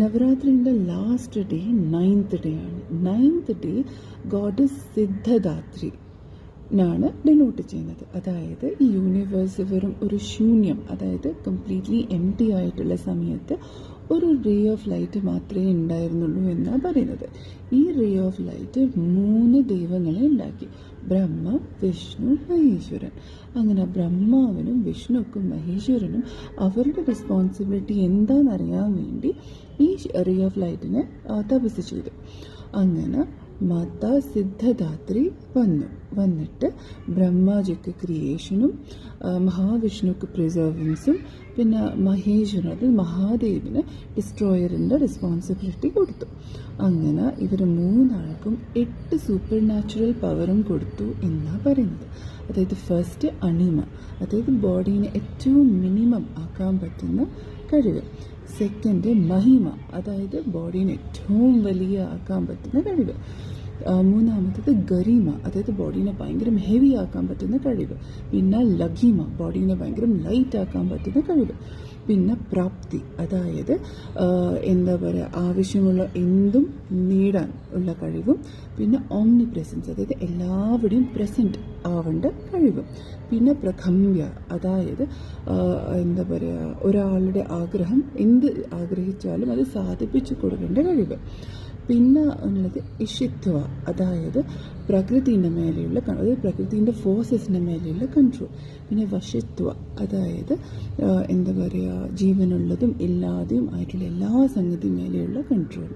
നവരാത്രിൻ്റെ last day 9th day ആണ്. 9th day goddess സിദ്ധദാത്രി ാണ് denote ചെയ്യുന്നത്. അതായത് ഈ യൂണിവേഴ്സ് വെറും ഒരു ശൂന്യം, അതായത് കംപ്ലീറ്റ്ലി എംപ്റ്റി ആയിട്ടുള്ള സമയത്ത് ഒരു റേ ഓഫ് ലൈറ്റ് മാത്രമേ ഉണ്ടായിരുന്നുള്ളൂ എന്നാണ് പറയുന്നത്. ഈ റേ ഓഫ് ലൈറ്റ് 3 ദൈവങ്ങളെ ഉണ്ടാക്കി: ബ്രഹ്മ, വിഷ്ണു, മഹേശ്വരൻ. അങ്ങനെ ബ്രഹ്മാവിനും വിഷ്ണുക്കും മഹേശ്വരനും അവരുടെ റെസ്പോൺസിബിലിറ്റി എന്താണെന്നറിയാൻ വേണ്ടി ഈ റേ ഓഫ് ലൈറ്റിനെ തപസ് ചെയ്തു. അങ്ങനെ മാതാ സിദ്ധദാത്രി വന്നിട്ട് ബ്രഹ്മാജിക്ക് ക്രിയേഷനും മഹാവിഷ്ണുക്ക് പ്രിസർവൻസും പിന്നെ മഹേശ്വരൻ, അത് മഹാദേവിന് ഡിസ്ട്രോയറിൻ്റെ റെസ്പോൺസിബിലിറ്റി കൊടുത്തു. അങ്ങനെ ഇവർ 3 ആൾക്കും 8 സൂപ്പർ നാച്ചുറൽ പവറും കൊടുത്തു എന്നാണ് പറയുന്നത്. അതായത് ഫസ്റ്റ് അണിമ, അതായത് ബോഡീനെ ഏറ്റവും മിനിമം ആക്കാൻ പറ്റുന്ന കഴിവ്. സെക്കൻഡ് മഹിമ, അതായത് ബോഡീനെ ഏറ്റവും വലിയ ആക്കാൻ പറ്റുന്ന കഴിവ്. മൂന്നാമത്തത് ഗരിമ, അതായത് ബോഡീനെ ഭയങ്കര ഹെവി ആക്കാൻ പറ്റുന്ന കഴിവ്. പിന്നെ ലഘിമ, ബോഡീനെ ഭയങ്കര ലൈറ്റ് ആക്കാൻ പറ്റുന്ന കഴിവ്. പിന്നെ പ്രാപ്തി, അതായത് എന്താ പറയുക, ആവശ്യമുള്ള എന്തും നേടാൻ ഉള്ള കഴിവും. പിന്നെ ഓംനി പ്രസൻസ്, അതായത് എല്ലാവരുടെയും പ്രസൻറ്റ് ആവേണ്ട കഴിവും. പിന്നെ പ്രഗമ്യ, അതായത് എന്താ പറയുക, ഒരാളുടെ ആഗ്രഹം എന്ത് ആഗ്രഹിച്ചാലും അത് സാധിപ്പിച്ചു കൊടുക്കേണ്ട കഴിവ്. പിന്നെ ഉള്ളത് ഇഷിത്വ, അതായത് പ്രകൃതിൻ്റെ മേലെയുള്ള, അതായത് പ്രകൃതിൻ്റെ ഫോഴ്സസിൻ്റെ മേലെയുള്ള കൺട്രോൾ. പിന്നെ വശിത്വ, അതായത് എന്താ പറയുക, ജീവനുള്ളതും ഇല്ലാതെയും ആയിട്ടുള്ള എല്ലാ സംഗതി മേലെയുള്ള കൺട്രോൾ.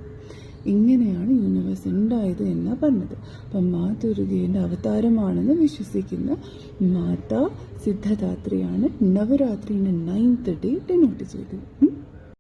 ഇങ്ങനെയാണ് യൂണിവേഴ്സ് ഉണ്ടായത് എന്നാണ് പറഞ്ഞത്. അപ്പം മാ ദുർഗയുടെ അവതാരമാണെന്ന് വിശ്വസിക്കുന്ന മാതാ സിദ്ധദാത്രിയാണ് നവരാത്രിയുടെ 9th ഡേ ഡിനോട്ട് ചെയ്തത്.